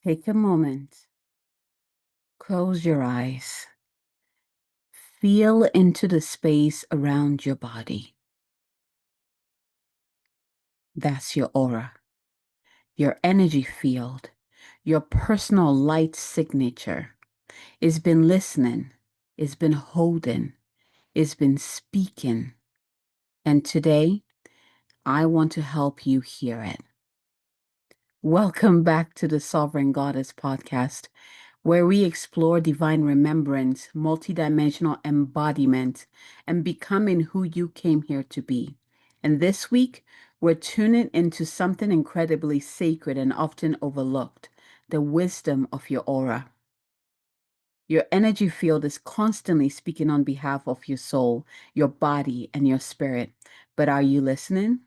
Take a moment, close your eyes, feel into the space around your body. That's your aura, your energy field, your personal light signature. It's been listening, it's been holding, it's been speaking. And today, I want to help you hear it. Welcome back to the Sovereign Goddess podcast, where we explore divine remembrance, multidimensional embodiment, and becoming who you came here to be. And this week, we're tuning into something incredibly sacred and often overlooked: the wisdom of your aura. Your energy field is constantly speaking on behalf of your soul, your body, and your spirit. But are you listening?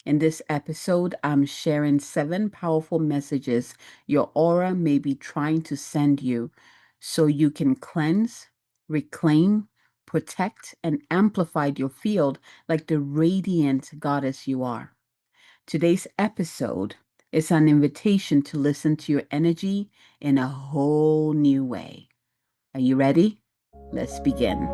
In this episode, I'm sharing 7 powerful messages your aura may be trying to send you so you can cleanse, reclaim, protect, and amplify your field like the radiant goddess you are. Today's episode is an invitation to listen to your energy in a whole new way. Are you ready? Let's begin.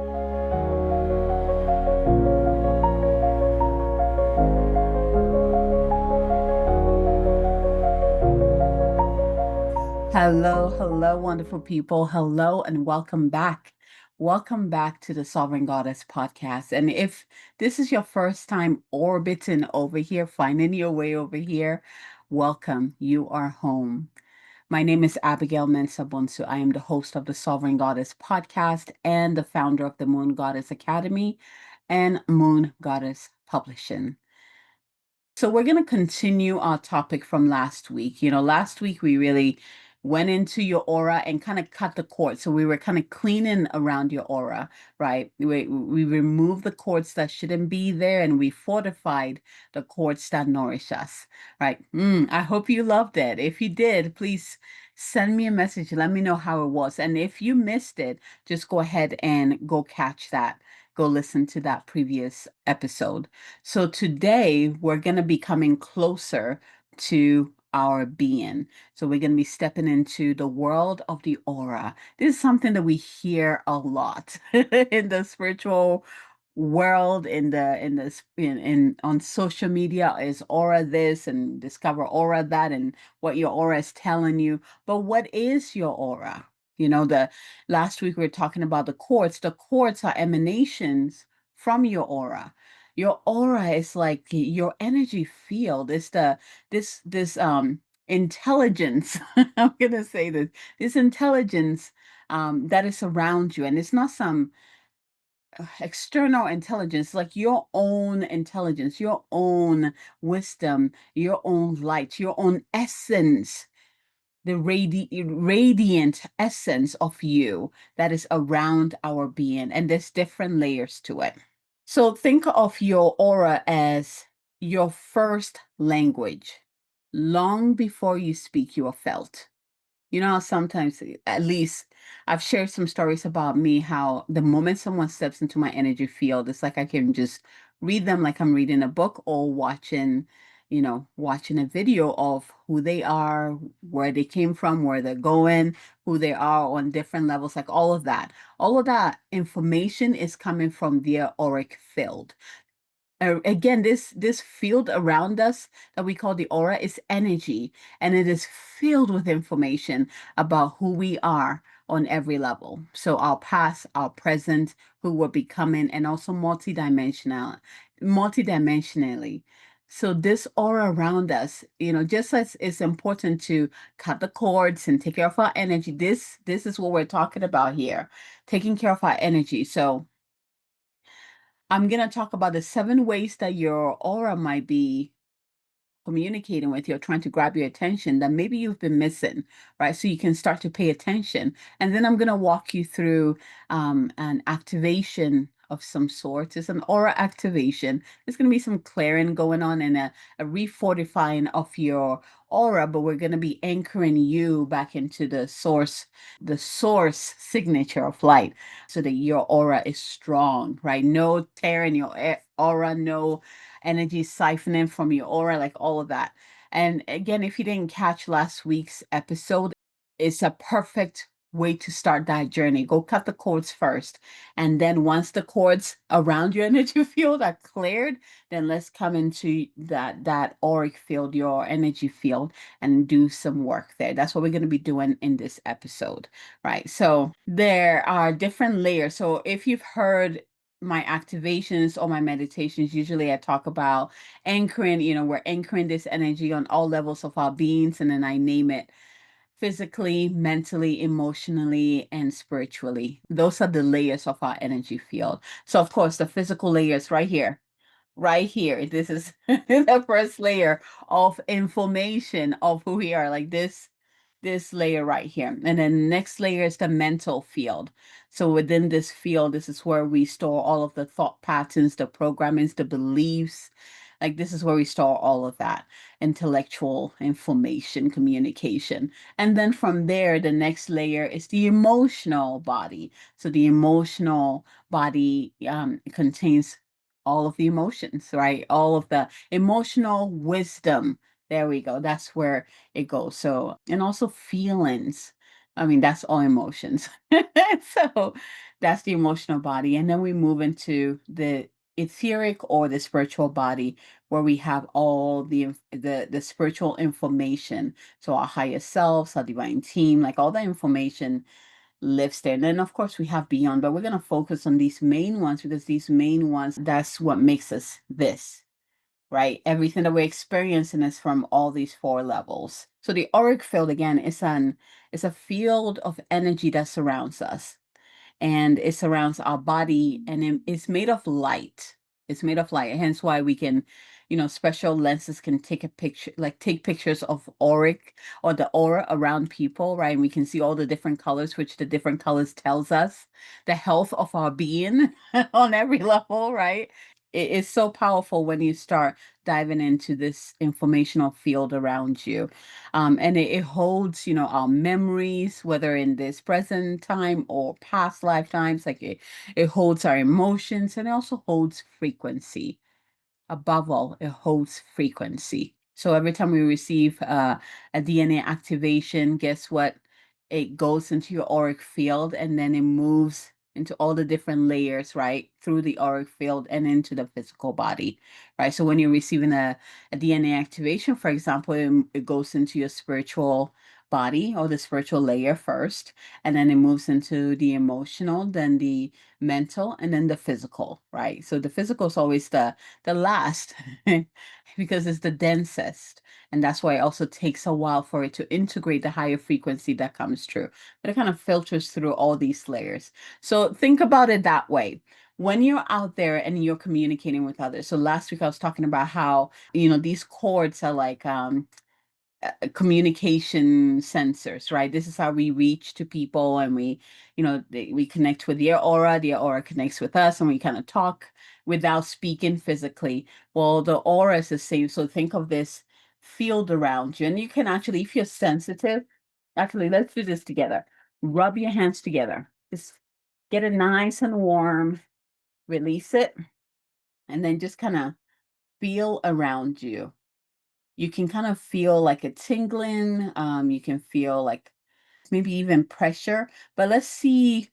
Hello, wonderful people. Hello, and welcome back. Welcome back to the Sovereign Goddess podcast. And if this is your first time orbiting over here, finding your way over here, welcome. You are home. My name is Abigail Mensah-Bonsu. I am the host of the Sovereign Goddess podcast and the founder of the Moon Goddess Academy and Moon Goddess Publishing. So we're going to continue our topic from last week. Last week we really went into your aura and kind of cut the cord. So we were kind of cleaning around your aura, right? We removed the cords that shouldn't be there and we fortified the cords that nourish us, right? I hope you loved it. If you did, please send me a message. Let me know how it was. And if you missed it, just go ahead and go catch that. Go listen to that previous episode. So today we're going to be coming closer to our being. So we're going to be stepping into the world of the aura. This is something that we hear a lot in the spiritual world, in on social media. Is aura this and discover aura that and what your aura is telling you. But what is your aura? The last week we were talking about the quartz. The quartz are emanations from your aura. Your aura is like your energy field. It's this intelligence. I'm gonna say this intelligence that is around you, and it's not some external intelligence, like your own intelligence, your own wisdom, your own light, your own essence, the radiant essence of you that is around our being. And there's different layers to it. So think of your aura as your first language. Long before you speak, you are felt. How sometimes, at least I've shared some stories about me, how the moment someone steps into my energy field, it's like I can just read them like I'm reading a book or watching a video of who they are, where they came from, where they're going, who they are on different levels, like all of that. All of that information is coming from their auric field. Again, this field around us that we call the aura is energy, and it is filled with information about who we are on every level. So our past, our present, who we're becoming, and also multidimensionally. So this aura around us, just as it's important to cut the cords and take care of our energy, this is what we're talking about here, taking care of our energy. So I'm going to talk about the 7 ways that your aura might be communicating with you, or trying to grab your attention that maybe you've been missing, right? So you can start to pay attention. And then I'm going to walk you through an activation of some sort. It's an aura activation. There's going to be some clearing going on and a refortifying of your aura, but we're going to be anchoring you back into the source signature of light so that your aura is strong, right? No tear in your aura, no energy siphoning from your aura, like all of that. And again, if you didn't catch last week's episode, it's a perfect way to start that journey. Go cut the cords first. And then once the cords around your energy field are cleared, then let's come into that auric field, your energy field, and do some work there. That's what we're going to be doing in this episode, right? So there are different layers. So if you've heard my activations or my meditations, usually I talk about anchoring, we're anchoring this energy on all levels of our beings, and then I name it physically, mentally, emotionally, and spiritually. Those are the layers of our energy field. So, of course, the physical layers right here. Right here. This is the first layer of information of who we are, like this layer right here. And then the next layer is the mental field. So within this field, this is where we store all of the thought patterns, the programmings, the beliefs. Like this is where we store all of that intellectual information, communication. And then from there, the next layer is the emotional body. So the emotional body contains all of the emotions, right? All of the emotional wisdom. There we go. That's where it goes. So, and also feelings. I mean, that's all emotions. So that's the emotional body. And then we move into the etheric or the spiritual body, where we have all the spiritual information. So our higher selves, our divine team, like all the information lives there. And then of course we have beyond, but we're going to focus on these main ones because these main ones, that's what makes us this, right? Everything that we're experiencing is from all these four levels. So the auric field again is a field of energy that surrounds us, and it surrounds our body, and it's made of light. It's made of light, hence why we can, special lenses can take a picture, like take pictures of auric or the aura around people, right? And we can see all the different colors, which the different colors tells us the health of our being on every level, right? It is so powerful when you start diving into this informational field around you. And it holds, our memories, whether in this present time or past lifetimes. Like it holds our emotions, and it also holds frequency. Above all, it holds frequency. So every time we receive a DNA activation, guess what? It goes into your auric field, and then it moves into all the different layers, right? Through the auric field and into the physical body, right? So when you're receiving a DNA activation, for example, it goes into your spiritual body or the spiritual layer first, and then it moves into the emotional, then the mental, and then the physical, right? So the physical is always the last because it's the densest, and that's why it also takes a while for it to integrate the higher frequency that comes through, but it kind of filters through all these layers. So think about it that way when you're out there and you're communicating with others. So last week I was talking about how these chords are like communication sensors, right? This is how we reach to people, and we connect with their aura connects with us, and we kind of talk without speaking physically. Well, the aura is the same. So think of this field around you, and you can actually, if you're sensitive, actually, let's do this together. Rub your hands together. Just get it nice and warm, release it, and then just kind of feel around you. You can kind of feel like a tingling. You can feel like maybe even pressure, but let's see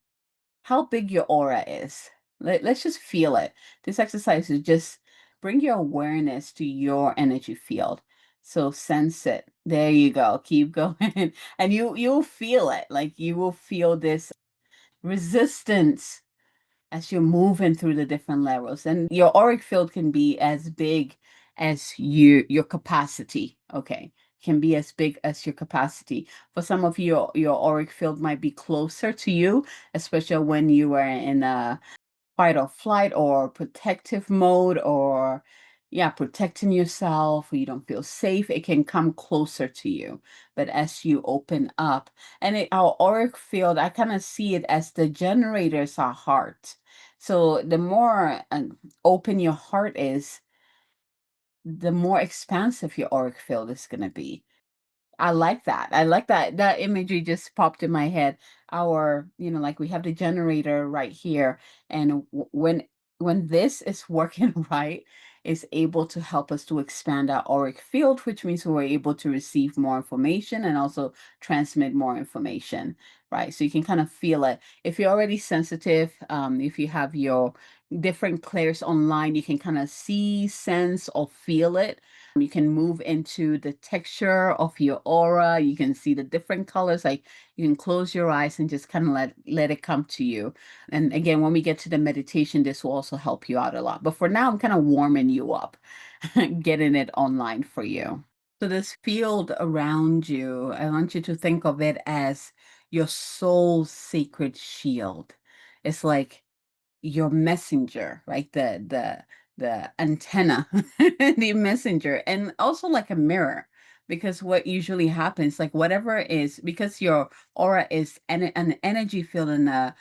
how big your aura is. Let's just feel it. This exercise is just bring your awareness to your energy field. So sense it. There you go. Keep going. And you'll feel it. Like you will feel this resistance as you're moving through the different levels. And your auric field can be as big as your capacity. Okay. Can be as big as your capacity. For some of you, your auric field might be closer to you, especially when you are in a fight or flight or protective mode, or yeah, protecting yourself, or you don't feel safe. It can come closer to you. But as you open up, and our auric field, I kind of see it as the generators, our heart. So the more open your heart is, the more expansive your auric field is going to be. I like that. I like that. That imagery just popped in my head. Like we have the generator right here, and when this is working right, is able to help us to expand our auric field, which means we're able to receive more information and also transmit more information, right? So you can kind of feel it. If you're already sensitive, if you have your different clairs online, you can kind of see, sense, or feel it. You can move into the texture of your aura. You can see the different colors. Like you can close your eyes and just kind of let it come to you. And again, when we get to the meditation, this will also help you out a lot. But for now, I'm kind of warming you up, getting it online for you. So this field around you, I want you to think of it as your soul's sacred shield. It's like your messenger, right? The antenna, the messenger, and also like a mirror. Because what usually happens, like whatever is, because your aura is an energy field and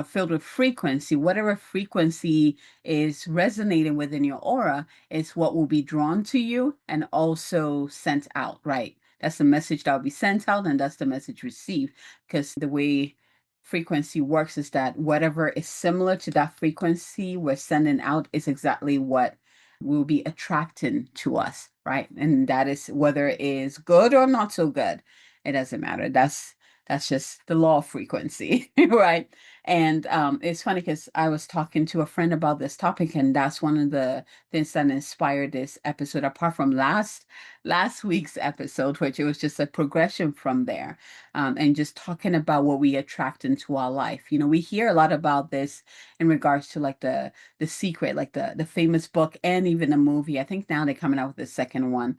filled with frequency, whatever frequency is resonating within your aura is what will be drawn to you and also sent out, right? That's the message that will be sent out, and that's the message received. Because the way frequency works is that whatever is similar to that frequency we're sending out is exactly what will be attracting to us, right? And that is whether it is good or not so good. It doesn't matter. That's just the law of frequency, right? And it's funny because I was talking to a friend about this topic, and that's one of the things that inspired this episode. Apart from last week's episode, which it was just a progression from there, and just talking about what we attract into our life. We hear a lot about this in regards to like the secret, like the famous book and even a movie. I think now they're coming out with the second one,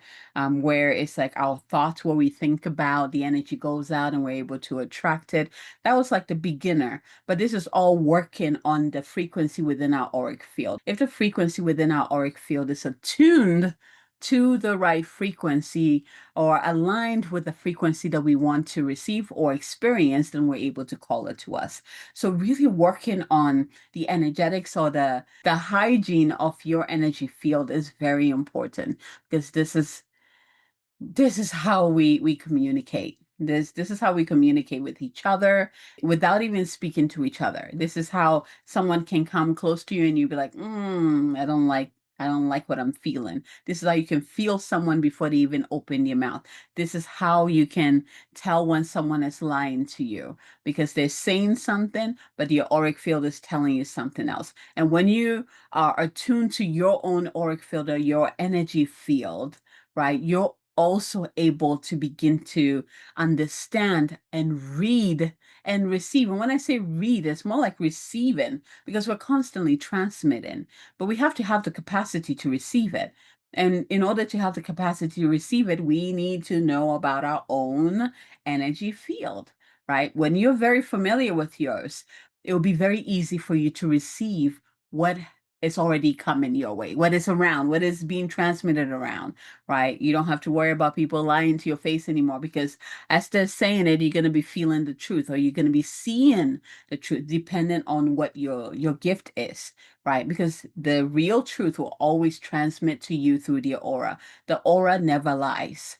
where it's like our thoughts, what we think about, the energy goes out and we're able to attract it. That was like the beginner, but this is all working on the frequency within our auric field. If the frequency within our auric field is attuned to the right frequency or aligned with the frequency that we want to receive or experience, then we're able to call it to us. So really working on the energetics or the hygiene of your energy field is very important, because this is how we communicate. This is how we communicate with each other without even speaking to each other. This is how someone can come close to you and you be like, I don't like what I'm feeling. This is how you can feel someone before they even open their mouth. This is how you can tell when someone is lying to you, because they're saying something, but your auric field is telling you something else. And when you are attuned to your own auric field or your energy field, right, you're also able to begin to understand and read and receive. And when I say read, it's more like receiving, because we're constantly transmitting, but we have to have the capacity to receive it. And in order to have the capacity to receive it, we need to know about our own energy field, right? When you're very familiar with yours, it will be very easy for you to receive what is already coming your way, what is around, what is being transmitted around, right? You don't have to worry about people lying to your face anymore, because as they're saying it, you're going to be feeling the truth, or you're going to be seeing the truth, depending on what your gift is, right? Because the real truth will always transmit to you through the aura. The aura never lies.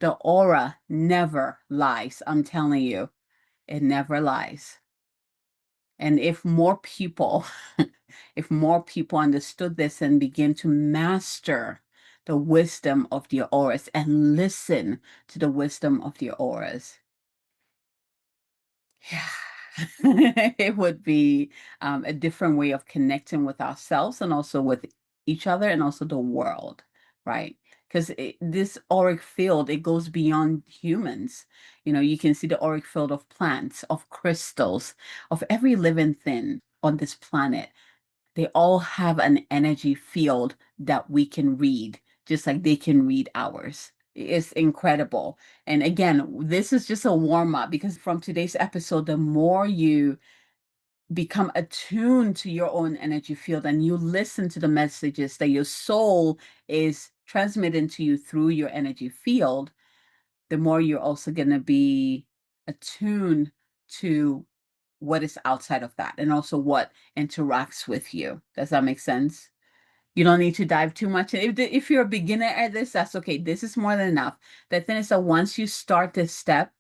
The aura never lies. I'm telling you, it never lies. And if more people, if more people understood this and begin to master the wisdom of the auras and listen to the wisdom of the auras, yeah, it would be a different way of connecting with ourselves and also with each other and also the world, right? Because this auric field, it goes beyond humans. You can see the auric field of plants, of crystals, of every living thing on this planet. They all have an energy field that we can read, just like they can read ours. It's incredible. And again, this is just a warm up, because from today's episode, the more you become attuned to your own energy field and you listen to the messages that your soul is transmitting to you through your energy field, the more you're also going to be attuned to what is outside of that and also what interacts with you. Does that make sense? You don't need to dive too much. If you're a beginner at this, that's okay. This is more than enough. The thing is that once you start this step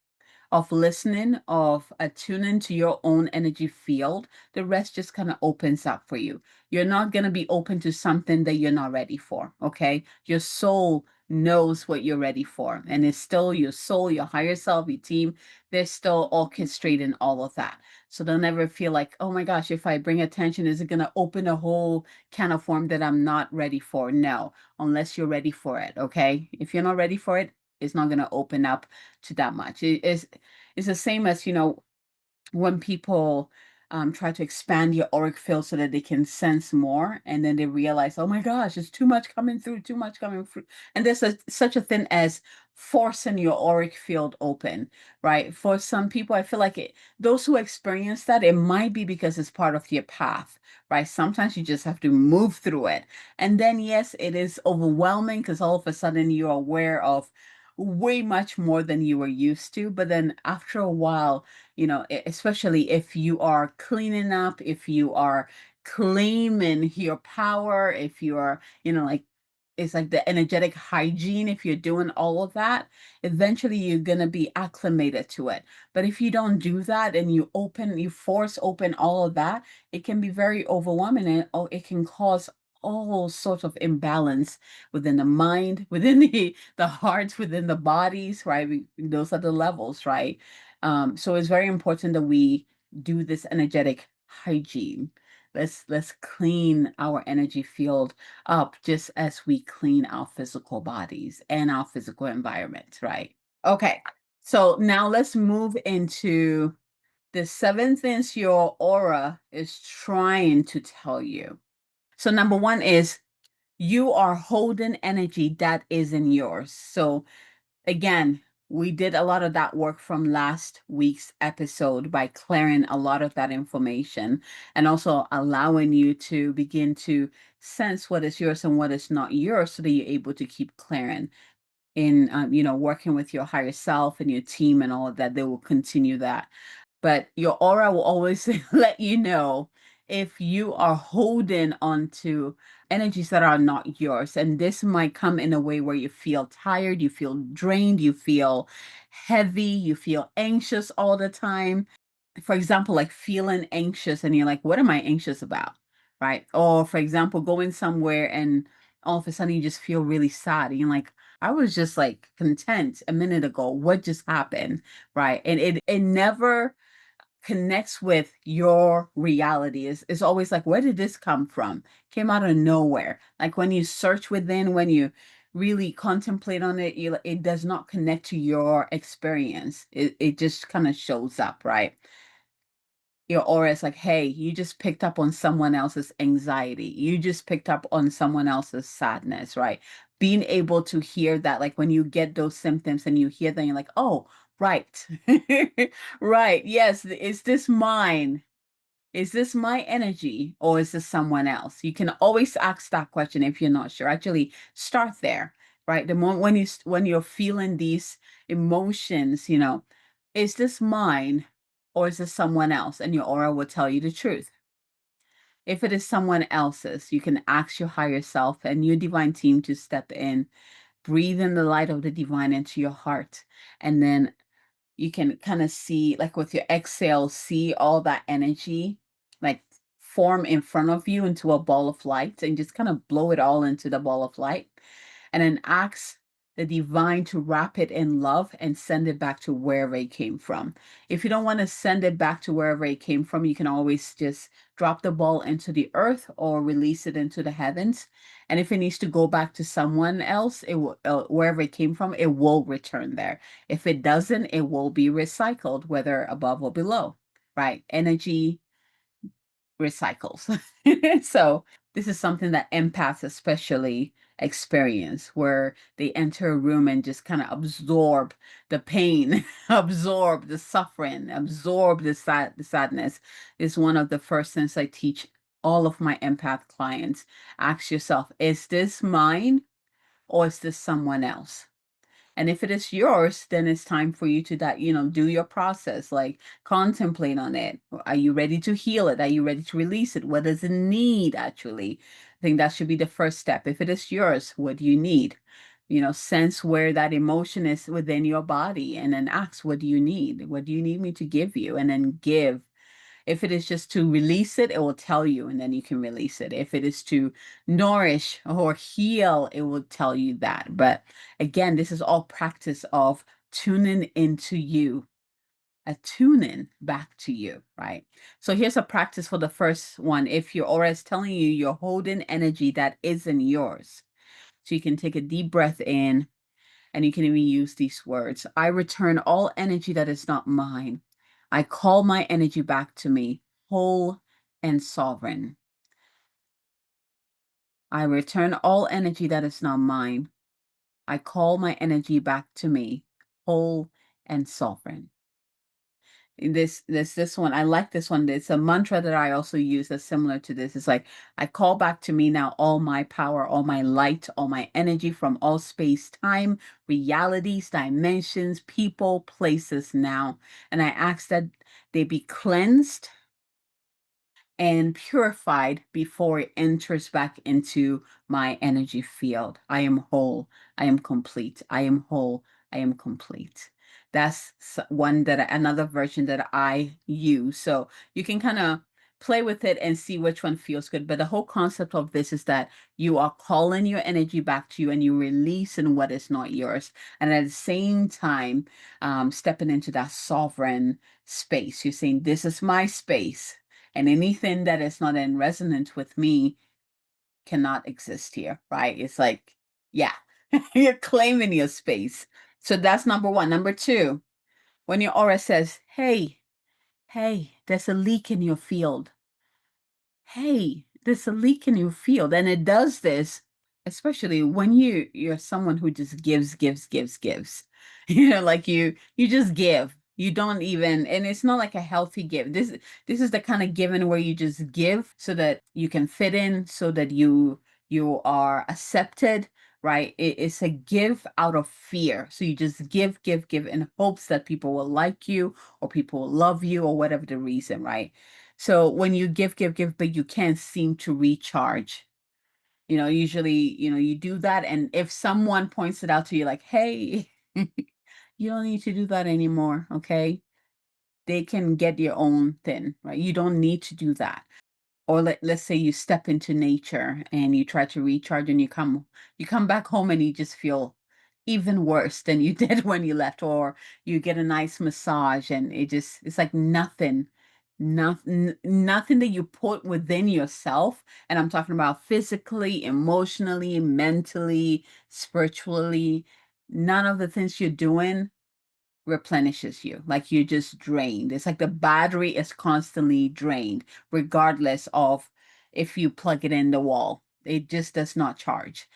of listening, of attuning to your own energy field, the rest just kind of opens up for you. You're not going to be open to something that you're not ready for, okay? Your soul knows what you're ready for, and it's still your soul, your higher self, your team, they're still orchestrating all of that. So they'll never feel like, oh my gosh, if I bring attention, is it going to open a whole can of worm that I'm not ready for? No, unless you're ready for it, okay? If you're not ready for it, it's not going to open up to that much. It's the same as, when people try to expand your auric field so that they can sense more, and then they realize, oh my gosh, it's too much coming through, too much coming through. And there's such a thing as forcing your auric field open, right? For some people, I feel like those who experience that, it might be because it's part of your path, right? Sometimes you just have to move through it. And then, yes, it is overwhelming because all of a sudden you're aware of way much more than you were used to. But then after a while, especially if you are cleaning up, if you are claiming your power, if you are, like, it's like the energetic hygiene. If you're doing all of that, eventually you're going to be acclimated to it. But if you don't do that and you force open all of that, it can be very overwhelming, and it can cause all sorts of imbalance within the mind, within the hearts, within the bodies, right? Those are the levels, right? So it's very important that we do this energetic hygiene. Let's clean our energy field up just as we clean our physical bodies and our physical environment, right? Okay. So now let's move into the 7 things your aura is trying to tell you. So number one is you are holding energy that isn't yours. So again, we did a lot of that work from last week's episode by clearing a lot of that information and also allowing you to begin to sense what is yours and what is not yours so that you're able to keep clearing in, working with your higher self and your team and all of that. They will continue that. But your aura will always let you know if you are holding on to energies that are not yours. And this might come in a way where you feel tired, you feel drained, you feel heavy, you feel anxious all the time. For example, like feeling anxious and you're like, what am I anxious about? Right. Or for example, going somewhere and all of a sudden you just feel really sad. And you're like, I was just like content a minute ago. What just happened? Right. And it never connects with your reality. Is always like, where did this come from? Came out of nowhere. Like when you search within, when you really contemplate on it, it does not connect to your experience. It just kind of shows up, right? Your aura is like, hey, you just picked up on someone else's anxiety. You just picked up on someone else's sadness, right? Being able to hear that, like when you get those symptoms and you hear them, you're like, oh, right. Right. Yes. Is this mine? Is this my energy or is this someone else? You can always ask that question if you're not sure. Actually, start there, right? The moment when you're feeling these emotions, is this mine or is this someone else? And your aura will tell you the truth. If it is someone else's, you can ask your higher self and your divine team to step in, breathe in the light of the divine into your heart, and then you can kind of see, like with your exhale, see all that energy like form in front of you into a ball of light and just kind of blow it all into the ball of light. And then ask the divine to wrap it in love and send it back to wherever it came from. If you don't want to send it back to wherever it came from, you can always just drop the ball into the earth or release it into the heavens. And if it needs to go back to someone else, it will, wherever it came from, it will return there. If it doesn't, it will be recycled, whether above or below, right? Energy recycles. So this is something that empaths especially experience, where they enter a room and just kind of absorb the pain, absorb the suffering, absorb the sadness. Is one of the first things I teach all of my empath clients. Ask yourself, is this mine or is this someone else? And if it is yours, then it's time for you to that, do your process, like contemplate on it. Are you ready to heal it? Are you ready to release it? What does it need actually? I think that should be the first step. If it is yours, what do you need? sense where that emotion is within your body, and then ask, what do you need? What do you need me to give you? And then give. If it is just to release it, it will tell you, and then you can release it. If it is to nourish or heal, it will tell you that. But again, this is all practice of tuning into you, a tuning back to you, right? So here's a practice for the first one. If your aura is telling you you're holding energy that isn't yours, so you can take a deep breath in, and you can even use these words. I return all energy that is not mine. I call my energy back to me, whole and sovereign. I return all energy that is not mine. I call my energy back to me, whole and sovereign. This one, I like this one. It's a mantra that I also use that's similar to this. It's like, I call back to me now all my power, all my light, all my energy from all space, time, realities, dimensions, people, places now. And I ask that they be cleansed and purified before it enters back into my energy field. I am whole. I am complete. I am whole. I am complete. That's one that another version that I use. So you can kind of play with it and see which one feels good. But the whole concept of this is that you are calling your energy back to you, and you releasing what is not yours. And at the same time, stepping into that sovereign space. You're saying, this is my space, and anything that is not in resonance with me cannot exist here, right? It's like, yeah, you're claiming your space. So that's number one. Number two, when your aura says, hey, there's a leak in your field. Hey, there's a leak in your field. And it does this, especially when you're someone who just gives. Like you just give. You don't even, and it's not like a healthy give. This is the kind of giving where you just give so that you can fit in, so that you are accepted, right? It's a give out of fear. So you just give in hopes that people will like you, or people will love you, or whatever the reason, right? So when you give, but you can't seem to recharge, usually, you do that. And if someone points it out to you, like, hey, you don't need to do that anymore, okay? They can get your own thing, right? You don't need to do that. Or let's say you step into nature and you try to recharge, and you come back home and you just feel even worse than you did when you left. Or you get a nice massage, and it's like nothing that you put within yourself. And I'm talking about physically, emotionally, mentally, spiritually. None of the things you're doing replenishes you. Like, you're just drained. It's like the battery is constantly drained, regardless of if you plug it in the wall. It just does not charge.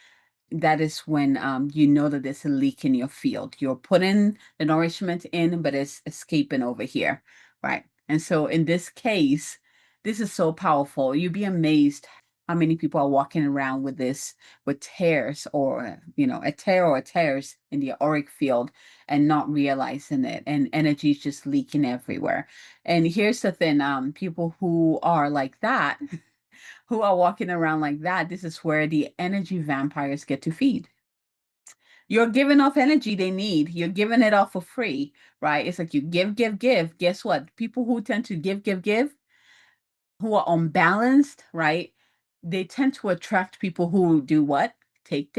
That is when you know that there's a leak in your field. You're putting the nourishment in, but it's escaping over here, right? And so in this case, this is so powerful. You'd be amazed how many people are walking around with this, with tears, or a tear or tears in the auric field, and not realizing it, and energy is just leaking everywhere. And here's the thing, people who are like that, who are walking around like that, this is where the energy vampires get to feed. You're giving off energy they need. You're giving it off for free, right? It's like you give. Guess what? People who tend to give, who are unbalanced, right? They tend to attract people who do what? Take,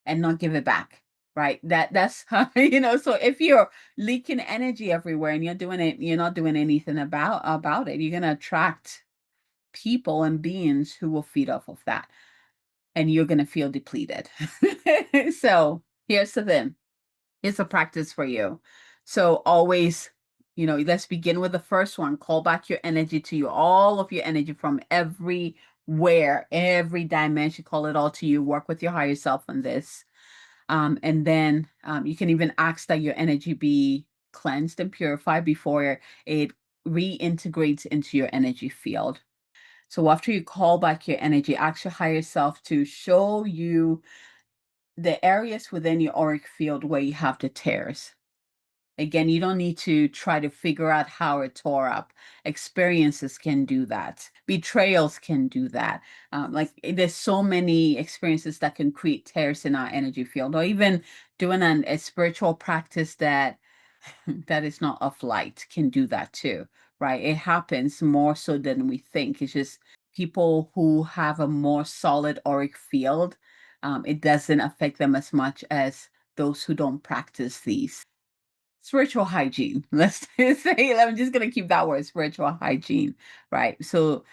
and not give it back, right? That's how, so if you're leaking energy everywhere and you're not doing anything about it, you're going to attract people and beings who will feed off of that, and you're going to feel depleted. So here's the thing. It's a practice for you. So always, let's begin with the first one. Call back your energy to you, all of your energy from everywhere, every dimension. Call it all to you. Work with your higher self on this. And then you can even ask that your energy be cleansed and purified before it reintegrates into your energy field. So after you call back your energy, ask your higher self to show you the areas within your auric field where you have the tears. Again, you don't need to try to figure out how it tore up. Experiences can do that. Betrayals can do that. There's so many experiences that can create tears in our energy field, or even doing a spiritual practice that that is not of light can do that too, right? It happens more so than we think. It's just people who have a more solid auric field, it doesn't affect them as much as those who don't practice these. Spiritual hygiene. Let's say, I'm just gonna keep that word, spiritual hygiene, right? So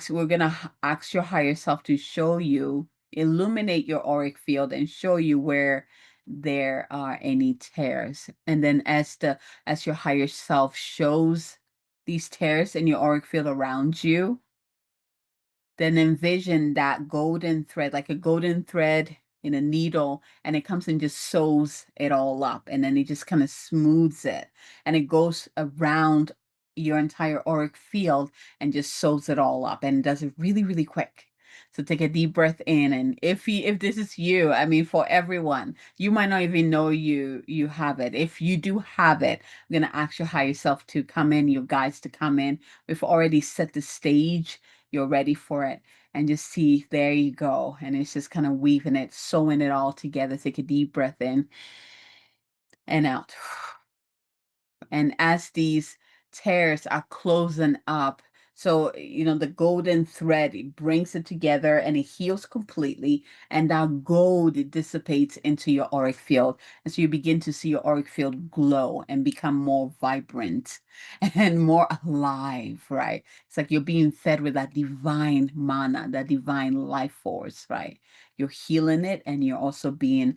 we're gonna ask your higher self to show you, illuminate your auric field and show you where there are any tears. And then as your higher self shows these tears in your auric field around you, then envision that golden thread, like a golden thread in a needle, and it comes and just sews it all up, and then it just kind of smooths it, and it goes around your entire auric field and just sews it all up, and does it really, really quick. So take a deep breath in, and if this is you, I mean, for everyone, you might not even know you have it. If you do have it, I'm gonna ask your higher self to come in, your guides to come in. We've already set the stage, you're ready for it, and just see, there you go. And it's just kind of weaving it, sewing it all together. Take a deep breath in and out. And as these tears are closing up, so the golden thread, it brings it together and it heals completely, and that gold, it dissipates into your auric field, and so you begin to see your auric field glow and become more vibrant and more alive, right? It's like you're being fed with that divine mana, that divine life force, right? You're healing it, and you're being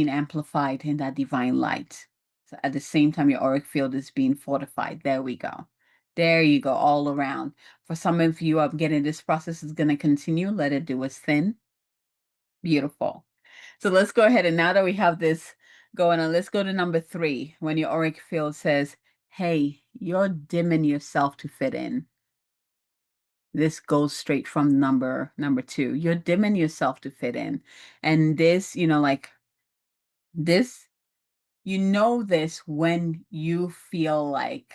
amplified in that divine light. So at the same time, your auric field is being fortified. There we go. There you go, all around. For some of you, I'm getting this process is going to continue. Let it do its thing. Beautiful. So let's go ahead. And now that we have this going on, let's go to number 3. When your auric field says, hey, you're dimming yourself to fit in. This goes straight from number 2. You're dimming yourself to fit in. And this, like this, this when you feel like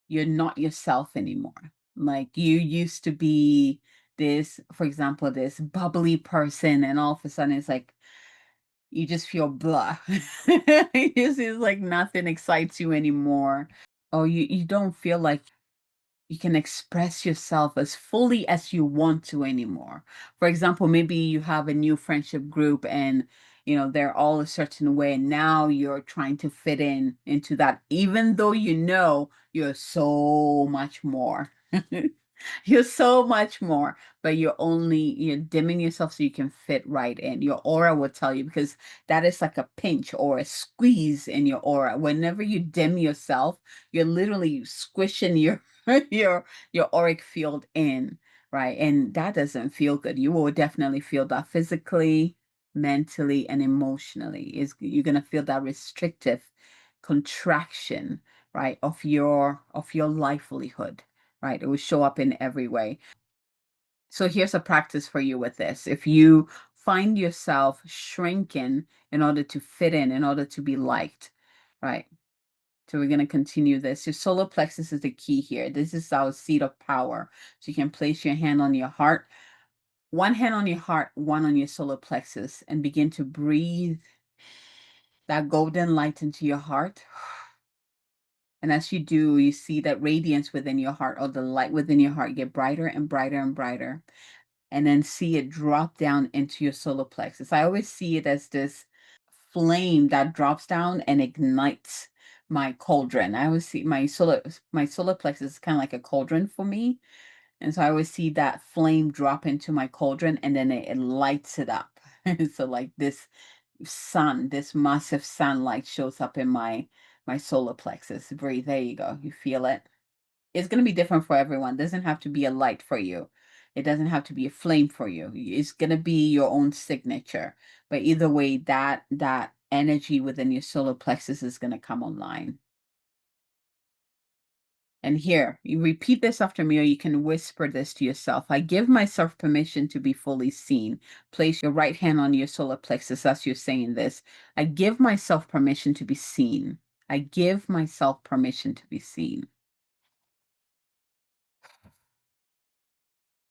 you're not yourself anymore. Like you used to be this, for example, this bubbly person, and all of a sudden it's like you just feel blah. It's like nothing excites you anymore. Or you don't feel like you can express yourself as fully as you want to anymore. For example, maybe you have a new friendship group, and they're all a certain way, and now you're trying to fit in into that, even though you're so much more. You're so much more, but you're dimming yourself so you can fit right in. Your aura will tell you, because that is like a pinch or a squeeze in your aura. Whenever you dim yourself, you're literally squishing your your auric field in, right? And that doesn't feel good. You will definitely feel that physically, mentally, and emotionally. You're gonna feel that restrictive contraction, right, of your livelihood, right? It will show up in every way. So here's a practice for you with this. If you find yourself shrinking in order to fit in order to be liked, right? So we're going to continue this. Your solar plexus is the key here. This is our seat of power. So you can place your hand on your heart, one hand on your heart, one on your solar plexus, and begin to breathe that golden light into your heart. And as you do, you see that radiance within your heart, or the light within your heart, get brighter and brighter and brighter. And then see it drop down into your solar plexus. I always see it as this flame that drops down and ignites my cauldron. I always see my solar plexus is kind of like a cauldron for me. And so I always see that flame drop into my cauldron, and then it lights it up. So like this massive sunlight shows up in my solar plexus. Breathe. There you go. You feel it. It's going to be different for everyone. It doesn't have to be a light for you. It doesn't have to be a flame for you. It's going to be your own signature. But either way, that energy within your solar plexus is going to come online. And here, you repeat this after me, or you can whisper this to yourself. I give myself permission to be fully seen. Place your right hand on your solar plexus as you're saying this. I give myself permission to be seen. I give myself permission to be seen.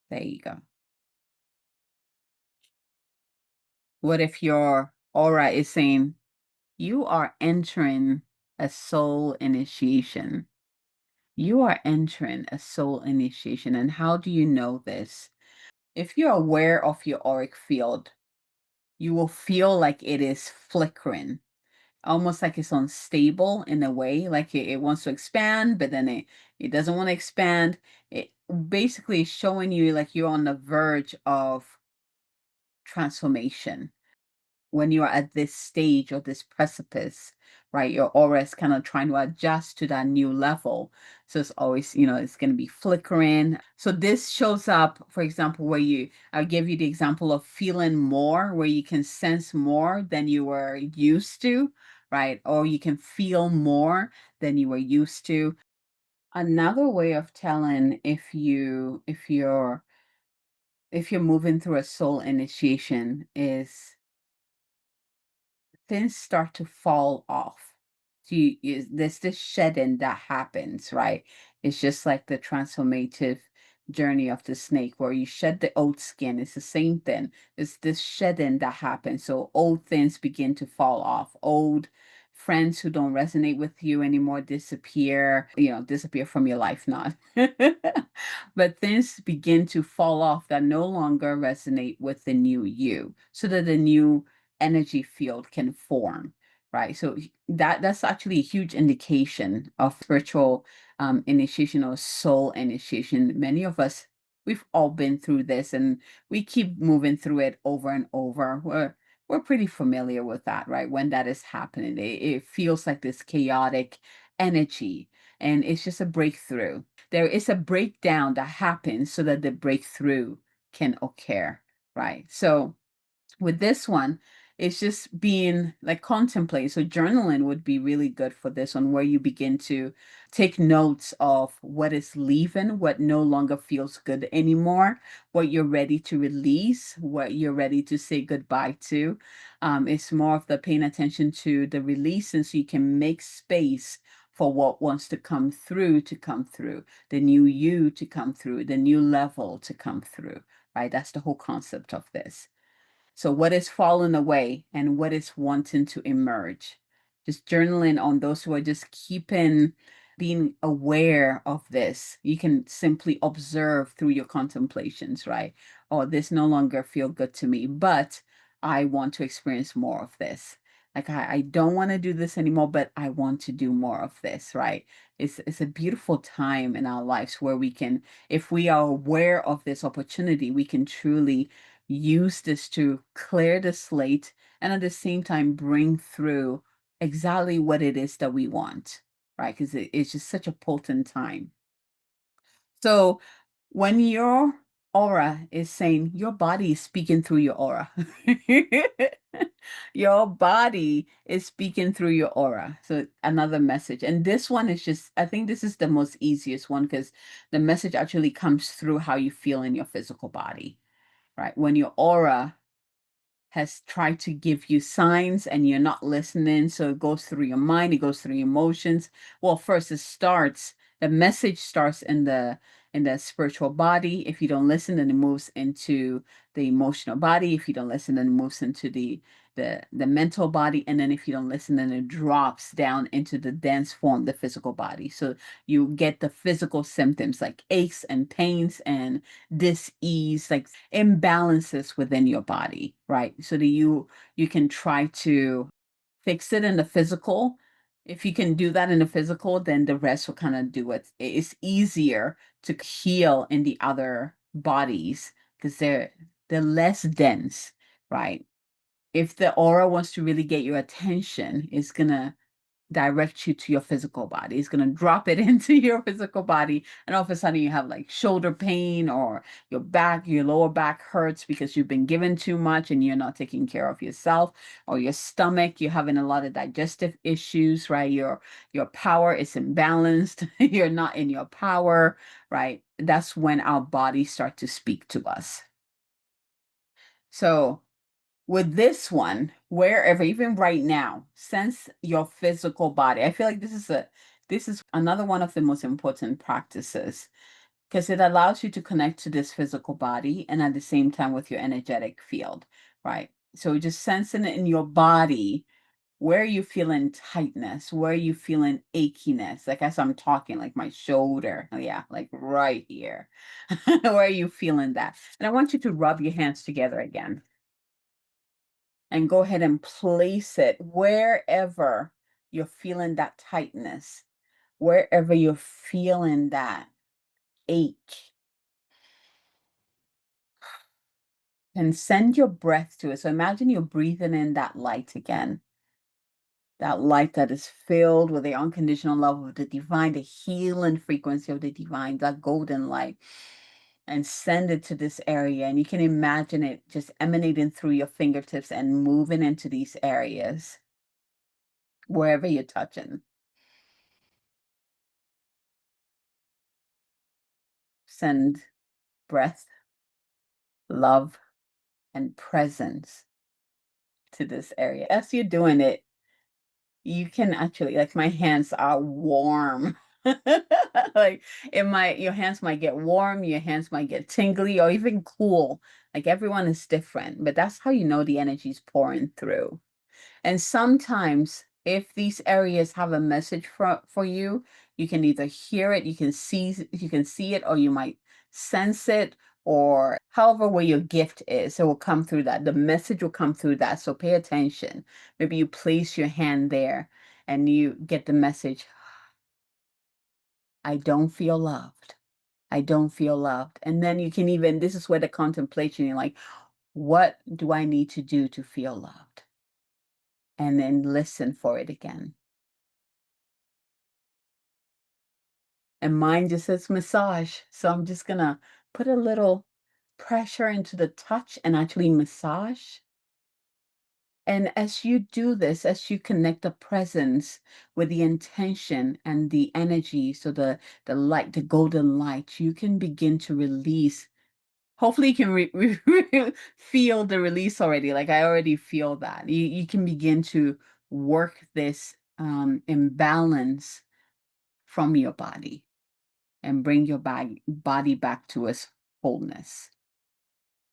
There you go. What if your aura is saying, you are entering a soul initiation? You are entering a soul initiation. And how do you know this? If you're aware of your auric field, you will feel like it is flickering, almost like it's unstable in a way, like it wants to expand, but then it doesn't want to expand. It basically is showing you like you're on the verge of transformation when you're at this stage or this precipice, right? Your aura is kind of trying to adjust to that new level. So it's always, it's going to be flickering. So this shows up, for example, where I'll give you the example of feeling more, where you can sense more than you were used to, right? Or you can feel more than you were used to. Another way of telling if you're moving through a soul initiation is things start to fall off. So there's this shedding that happens, right? It's just like the transformative journey of the snake where you shed the old skin. It's the same thing. It's this shedding that happens. So old things begin to fall off. Old friends who don't resonate with you anymore disappear, disappear from your life, not. But things begin to fall off that no longer resonate with the new you, so that the new energy field can form, right? So that's actually a huge indication of spiritual initiation or soul initiation. Many of us, we've all been through this, and we keep moving through it over and over. We're pretty familiar with that, right? When that is happening, it feels like this chaotic energy, and it's just a breakthrough. There is a breakdown that happens so that the breakthrough can occur, right? So with this one, it's just being like contemplate. So journaling would be really good for this one, where you begin to take notes of what is leaving, what no longer feels good anymore, what you're ready to release, what you're ready to say goodbye to. It's more of the paying attention to the release, and so you can make space for what wants to come through, the new you to come through, the new level to come through, right? That's the whole concept of this. So, what is falling away and what is wanting to emerge? Just journaling on those who are just keeping being aware of this. You can simply observe through your contemplations, right? Oh, this no longer feel good to me, but I want to experience more of this. Like I don't want to do this anymore, but I want to do more of this, right? It's a beautiful time in our lives where we can, if we are aware of this opportunity, we can truly use this to clear the slate and at the same time bring through exactly what it is that we want, right? Because it's just such a potent time. So when your aura is saying, your body is speaking through your aura. Your body is speaking through your aura. So another message. And this one is just, I think this is the most easiest one because the message actually comes through how you feel in your physical body, right? When your aura has tried to give you signs and you're not listening. So it goes through your mind, it goes through your emotions. Well, first the message starts in the spiritual body. If you don't listen, then it moves into the emotional body. If you don't listen, then it moves into the mental body. And then if you don't listen, then it drops down into the dense form, the physical body. So you get the physical symptoms like aches and pains and dis-ease, like imbalances within your body, right? So that you can try to fix it in the physical. If you can do that in the physical, then the rest will kind of do it. It's easier to heal in the other bodies because they're less dense, right? If the aura wants to really get your attention, it's gonna direct you to your physical body. It's going to drop it into your physical body. And all of a sudden you have like shoulder pain or your lower back hurts because you've been given too much and you're not taking care of yourself, or your stomach, you're having a lot of digestive issues, right? Your power is imbalanced. You're not in your power, right? That's when our bodies start to speak to us. So With this one, wherever, even right now, sense your physical body. I feel like this is another one of the most important practices because it allows you to connect to this physical body and at the same time with your energetic field, right? So just sensing it in your body. Where are you feeling tightness? Where are you feeling achiness? Like as I'm talking, like my shoulder. Oh, yeah, like right here. Where are you feeling that? And I want you to rub your hands together again and go ahead and place it wherever you're feeling that tightness, wherever you're feeling that ache, and send your breath to it. So imagine you're breathing in that light again, that light that is filled with the unconditional love of the divine, the healing frequency of the divine, that golden light. And send it to this area. And you can imagine it just emanating through your fingertips and moving into these areas, wherever you're touching. Send breath, love, and presence to this area. As you're doing it, you can actually, like my hands are warm. Like your hands might get warm, your hands might get tingly or even cool. Like everyone is different, but that's how you know the energy is pouring through. And sometimes, if these areas have a message for you, you can either hear it, you can see it, or you might sense it, or however way your gift is, it will come through that. The message will come through that. So pay attention. Maybe you place your hand there and you get the message, I don't feel loved. I don't feel loved. And then you can even, this is where the contemplation, you're like, what do I need to do to feel loved? And then listen for it again. And mine just says massage. So I'm just gonna put a little pressure into the touch and actually massage. And as you do this, as you connect the presence with the intention and the energy, so the light, the golden light, you can begin to release. Hopefully, you can feel the release already. Like I already feel that. You can begin to work this imbalance from your body and bring your body back to its wholeness.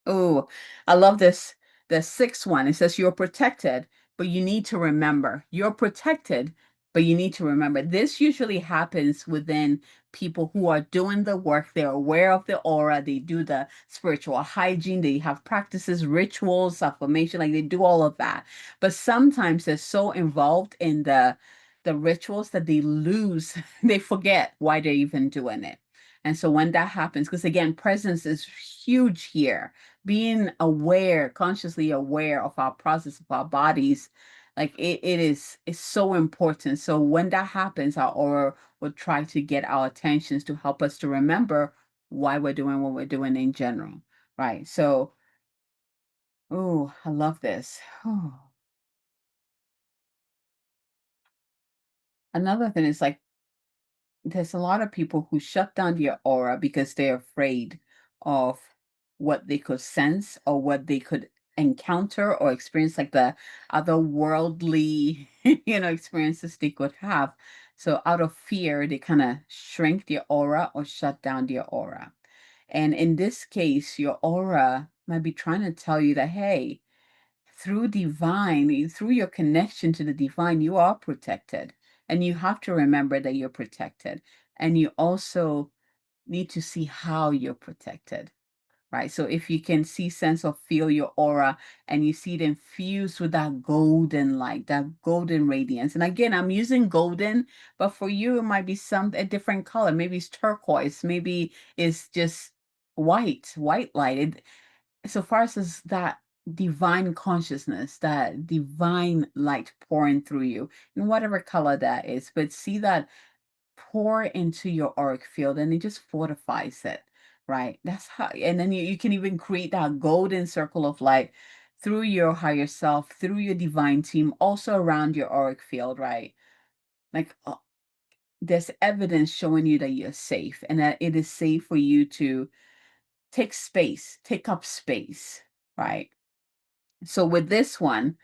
Oh, I love this. The sixth one, it says you're protected, but you need to remember. You're protected, but you need to remember. This usually happens within people who are doing the work. They're aware of the aura. They do the spiritual hygiene. They have practices, rituals, affirmation, like they do all of that. But sometimes they're so involved in the rituals that they lose, they forget why they're even doing it. And so when that happens, because again, presence is huge here, being aware, consciously aware of our process of our bodies, like it's so important. So when that happens, our aura will try to get our attentions to help us to remember why we're doing what we're doing in general. Right. So, oh, I love this. Oh. Another thing is like there's a lot of people who shut down their aura because they're afraid of what they could sense or what they could encounter or experience, like the otherworldly, experiences they could have. So out of fear, they kind of shrink their aura or shut down their aura. And in this case, your aura might be trying to tell you that, hey, through your connection to the divine, you are protected. And you have to remember that you're protected. And you also need to see how you're protected, right? So if you can see, sense, or feel your aura and you see it infused with that golden light, that golden radiance. And again, I'm using golden, but for you, it might be a different color. Maybe it's turquoise. Maybe it's just white light. So far as that divine consciousness, that divine light pouring through you in whatever color that is, but see that pour into your auric field and it just fortifies it, right? That's how, and then you can even create that golden circle of light through your higher self, through your divine team, also around your auric field, right? Like there's evidence showing you that you're safe and that it is safe for you to take up space, right? So with this one,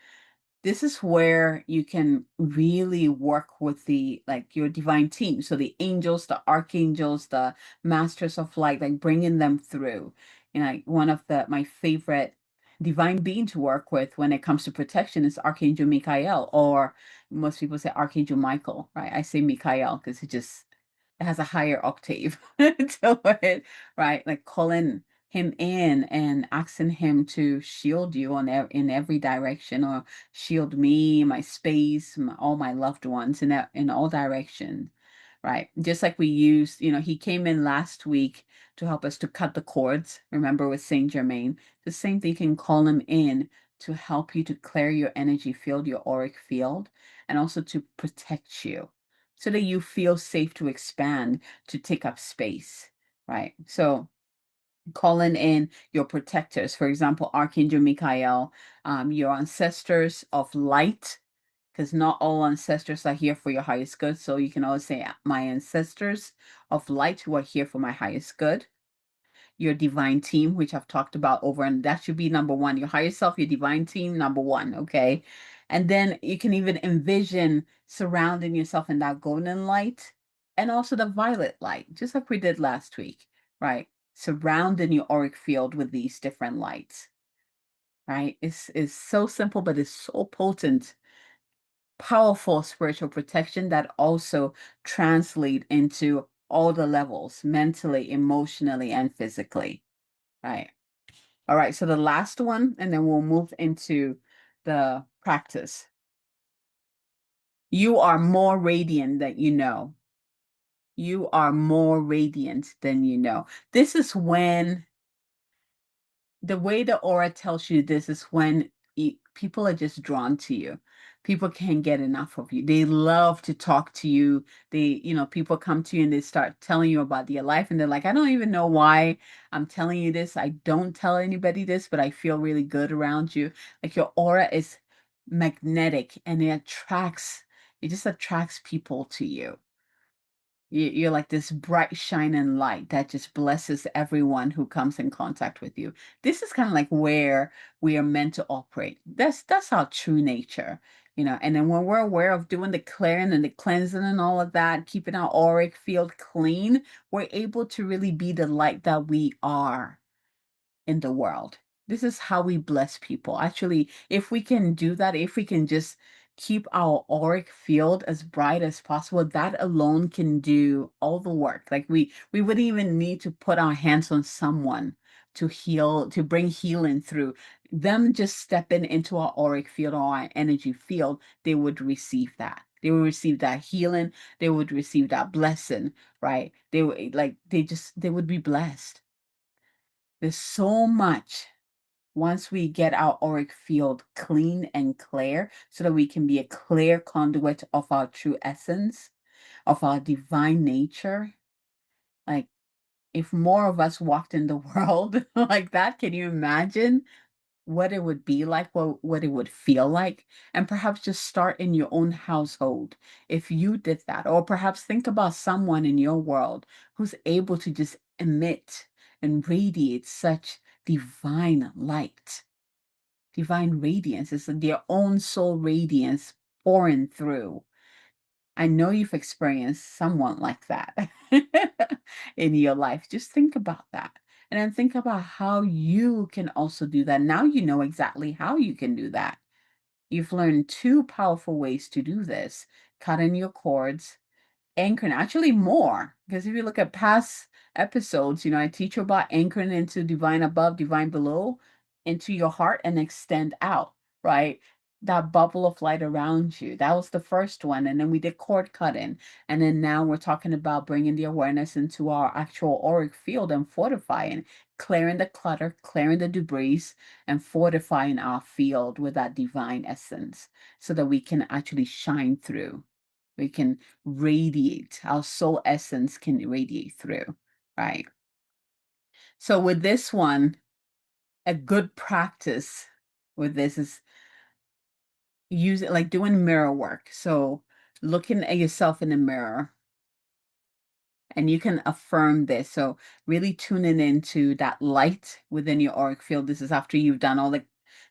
this is where you can really work with the like your divine team. So the angels, the archangels, the masters of light, like bringing them through. You know, like one of the my favorite divine being to work with when it comes to protection is Archangel Michael, or most people say Archangel Michael, right? I say Michael because it has a higher octave to it, right? Like calling him in and asking him to shield you in every direction, or shield me, my space, all my loved ones in all directions, right? Just like we used, he came in last week to help us to cut the cords. Remember with Saint Germain, the same thing, you can call him in to help you to clear your energy field, your auric field, and also to protect you so that you feel safe to expand, to take up space, right? So calling in your protectors, for example, Archangel Michael, your ancestors of light, because not all ancestors are here for your highest good. So you can always say, my ancestors of light who are here for my highest good. Your divine team, which I've talked about over, and that should be number one. Your higher self, your divine team, number one, okay? And then you can even envision surrounding yourself in that golden light and also the violet light, just like we did last week, right? Surrounding your auric field with these different lights, right? It's so simple, but it's so potent, powerful spiritual protection that also translate into all the levels, mentally, emotionally, and physically, right? All right, so the last one, and then we'll move into the practice. You are more radiant than you know. You are more radiant than you know. This is when the way the aura tells you this is when people are just drawn to you. People can't get enough of you. They love to talk to you. People come to you and they start telling you about their life, and they're like, I don't even know why I'm telling you this. I don't tell anybody this, but I feel really good around you. Like your aura is magnetic and it just attracts people to you. You're like this bright shining light that just blesses everyone who comes in contact with you. This is kind of like where we are meant to operate. That's our true nature, And then when we're aware of doing the clearing and the cleansing and all of that, keeping our auric field clean, we're able to really be the light that we are in the world. This is how we bless people. Actually, if we can do that, if we can just keep our auric field as bright as possible, that alone can do all the work. Like we wouldn't even need to put our hands on someone to heal, to bring healing through. Them just stepping into our auric field or our energy field, they would receive that. They would receive that healing. They would receive that blessing, right? They would be blessed. There's so much once we get our auric field clean and clear so that we can be a clear conduit of our true essence, of our divine nature. Like, if more of us walked in the world like that, can you imagine what it would be like, what it would feel like? And perhaps just start in your own household if you did that. Or perhaps think about someone in your world who's able to just emit and radiate such divine light, divine radiance. It's their own soul radiance pouring through. I know you've experienced someone like that in your life. Just think about that. And then think about how you can also do that. Now you know exactly how you can do that. You've learned two powerful ways to do this: cutting your cords, anchoring, actually more, because if you look at past episodes, I teach you about anchoring into divine above, divine below, into your heart and extend out, right? That bubble of light around you. That was the first one. And then we did cord cutting. And then now we're talking about bringing the awareness into our actual auric field and fortifying, clearing the clutter, clearing the debris, and fortifying our field with that divine essence so that we can actually shine through. We can radiate, our soul essence can radiate through, right? So with this one, a good practice with this is using, like, doing mirror work. So looking at yourself in the mirror, and you can affirm this. So really tuning into that light within your auric field. This is after you've done all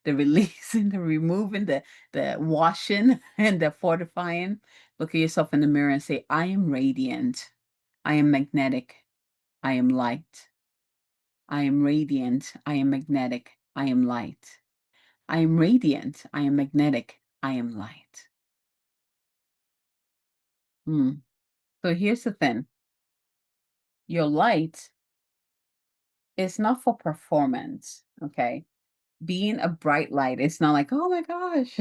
the releasing, the removing, the washing, and the fortifying. Look at yourself in the mirror and say, I am radiant. I am magnetic. I am light. I am radiant. I am magnetic. I am light. I am radiant. I am magnetic. I am light. Hmm. So here's the thing. Your light is not for performance, okay? Being a bright light, it's not like, oh my gosh,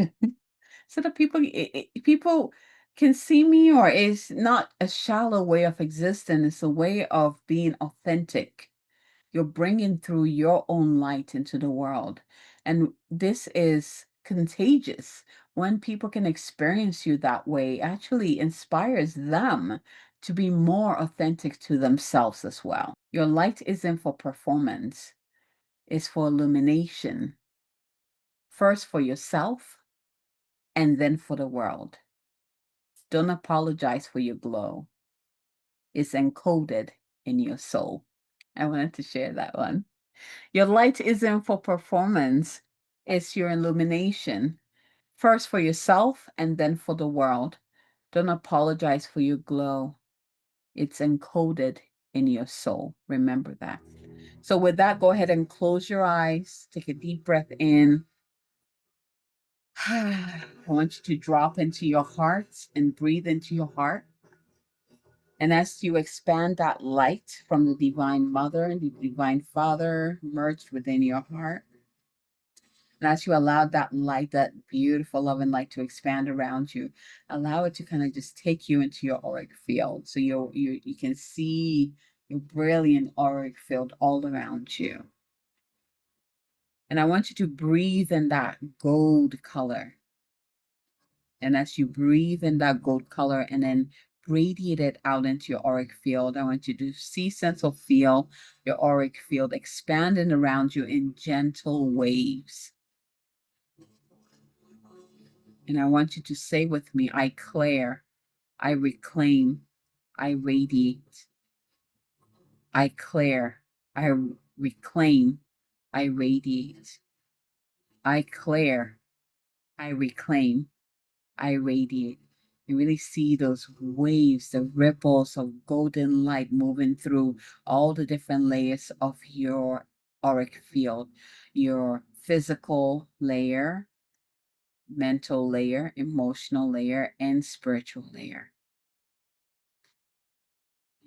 so that people can see me, or it's not a shallow way of existing. It's a way of being authentic. You're bringing through your own light into the world. And this is contagious. When people can experience you that way, actually inspires them to be more authentic to themselves as well. Your light isn't for performance, it's for illumination. First for yourself and then for the world. Don't apologize for your glow. It's encoded in your soul. I wanted to share that one. Your light isn't for performance, it's your illumination. First for yourself and then for the world. Don't apologize for your glow. It's encoded in your soul. Remember that. So, with that, go ahead and close your eyes. Take a deep breath in. I want you to drop into your heart and breathe into your heart. And as you expand that light from the Divine Mother and the Divine Father merged within your heart, and as you allow that light, that beautiful loving light to expand around you, allow it to kind of just take you into your auric field. So you can see your brilliant auric field all around you. And I want you to breathe in that gold color. And as you breathe in that gold color and then radiate it out into your auric field, I want you to see, sense, or feel your auric field expanding around you in gentle waves. And I want you to say with me, I clear, I reclaim, I radiate. I clear, I reclaim, I radiate. I clear, I reclaim, I radiate. You really see those waves, the ripples of golden light moving through all the different layers of your auric field, your physical layer, mental layer, emotional layer, and spiritual layer.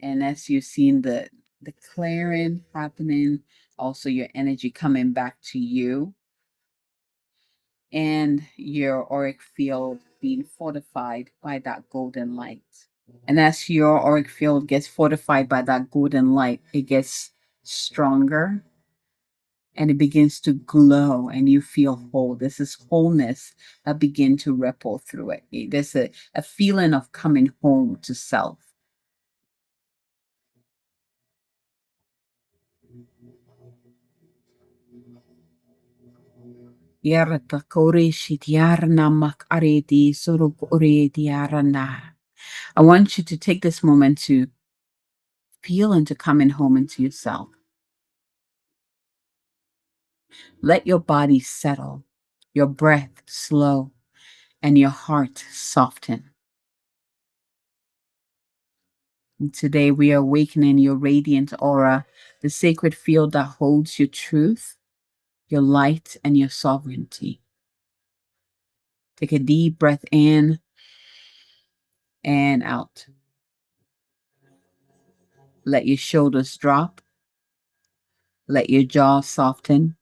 And as you've seen the clearing happening, also your energy coming back to you and your auric field being fortified by that golden light. And as your auric field gets fortified by that golden light, it gets stronger and it begins to glow and you feel whole. This is wholeness that begin to ripple through it. There's a feeling of coming home to self. Yarata koreshit yarna mak areti suruk ureti yarana. I want you to take this moment to feel into coming home into yourself. Let your body settle, your breath slow, and your heart soften. And today we are awakening your radiant aura, the sacred field that holds your truth, your light, and your sovereignty. Take a deep breath in and out. Let your shoulders drop. Let your jaw soften.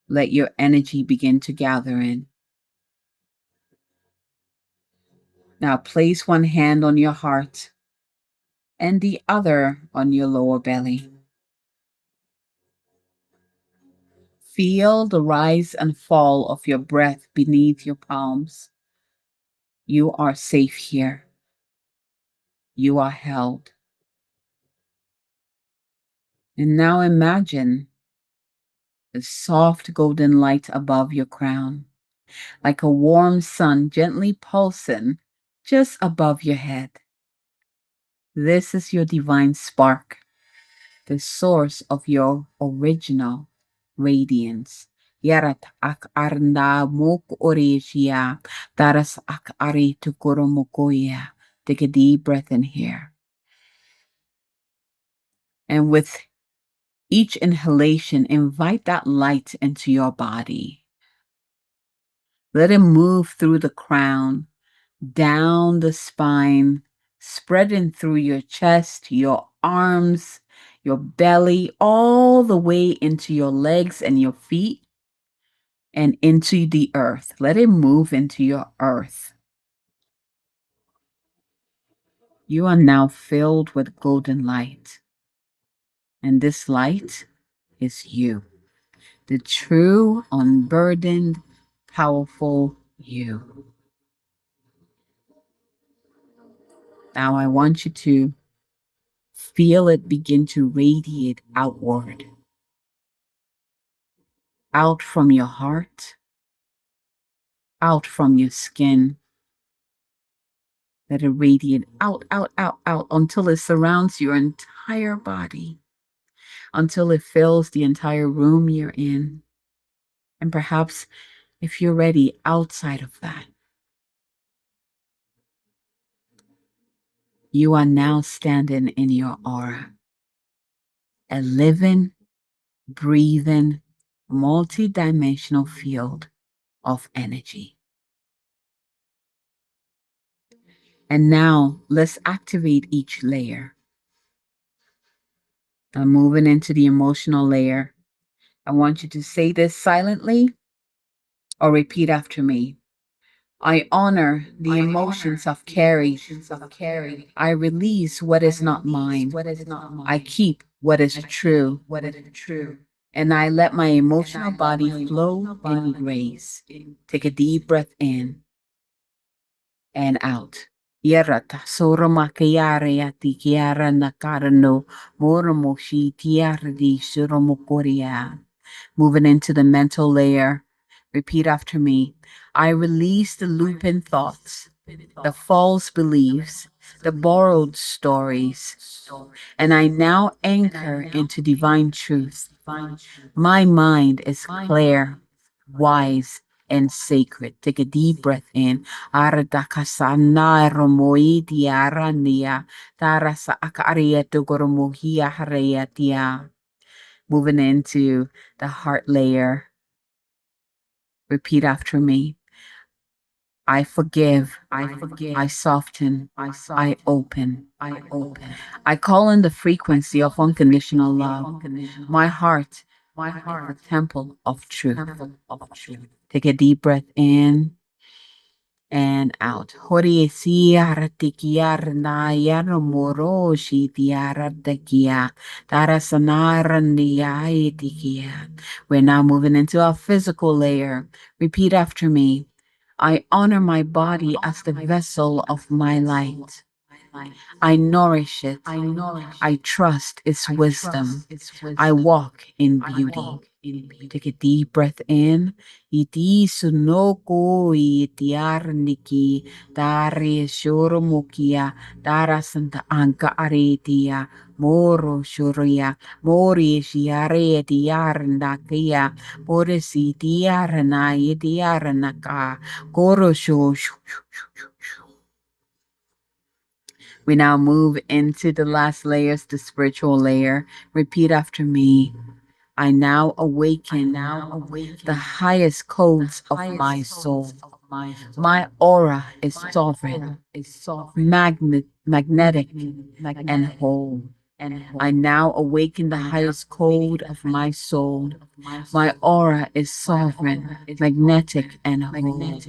Let your energy begin to gather in. Now place one hand on your heart and the other on your lower belly. Feel the rise and fall of your breath beneath your palms. You are safe here. You are held. And now imagine the soft golden light above your crown, like a warm sun gently pulsing just above your head. This is your divine spark, the source of your original radiance. Yarat ak arna mok orishia. Daras ak ari tukoromokoya. Take a deep breath in here. And with each inhalation, invite that light into your body. Let it move through the crown, down the spine, spreading through your chest, your arms, your belly, all the way into your legs and your feet and into the earth. Let it move into your earth. You are now filled with golden light. And this light is you, the true, unburdened, powerful you. Now I want you to feel it begin to radiate outward, out from your heart, out from your skin. Let it radiate out, out, out, out until it surrounds your entire body, until it fills the entire room you're in. And perhaps if you're ready outside of that, you are now standing in your aura, a living, breathing, multi-dimensional field of energy. And now let's activate each layer. I'm moving into the emotional layer. I want you to say this silently or repeat after me. I honor the emotions I've carried. I release what is not mine. I keep what is true. And I let my emotional body flow in grace. Take a deep breath in and out. Yerata soroma kayare ati kiara nakarano moromoshi tiardi suromokoria. Moving into the mental layer. Repeat after me. I release the looping thoughts, the false beliefs, the borrowed stories, and I now anchor into divine truth. My mind is clear, wise, and sacred. Take a deep breath in. Aradakasana romoidi arania. Tarasa akaria tugoromohia hareatia. Moving into the heart layer. Repeat after me. I forgive. I soften. I open. I call in the frequency of unconditional love. My heart is a temple of truth. Take a deep breath in and out. Hori siar tikiar na yar moro shi tiara tekia. Tarasanar niya tikia. We're now moving into our physical layer. Repeat after me. I honor my body as the vessel of my light. I nourish it. I trust its wisdom. I walk in beauty. Take a deep breath in. Iti sunoko itiarniki dari shoromukia dara santa anka aretia moro shoria mori shiare tiarnakia poresi tiarna itiarnaka koro sho. We now move into the last layers, the spiritual layer. Repeat after me. I now awaken the highest codes of my soul. My aura is sovereign, magnetic, and whole. I now awaken the highest code of my soul. My aura is sovereign, magnetic, and whole.